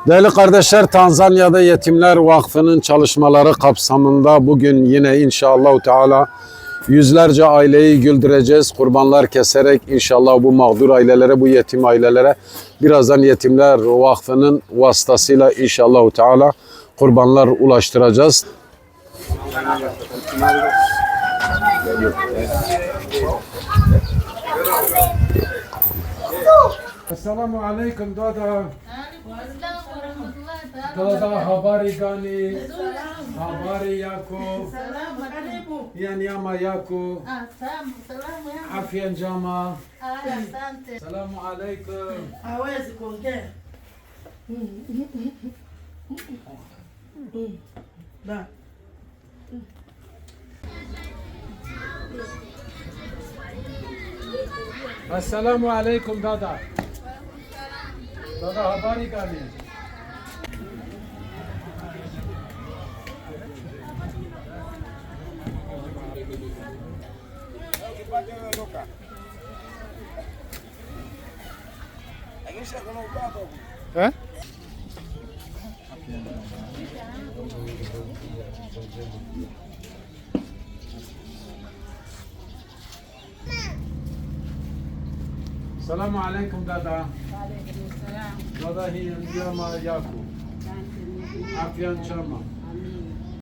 Değerli kardeşler, Tanzanya'da Yetimler Vakfı'nın çalışmaları kapsamında bugün yine inşallah Teala yüzlerce aileyi güldüreceğiz. Kurbanlar keserek inşallah bu mağdur ailelere, bu yetim ailelere birazdan Yetimler Vakfı'nın vasıtasıyla inşallah Teala kurbanlar ulaştıracağız. Esselamu aleyküm dada. Dada habari gani? Habari yako? Ya nyama yako? Afya njema. Assalamu alaikum. Hawezi kuongea. Da. Assalamu alaikum dada. Dada habari gani? Eh? Assalamu alaikum dada. Dada hii njema yako. Afya njema.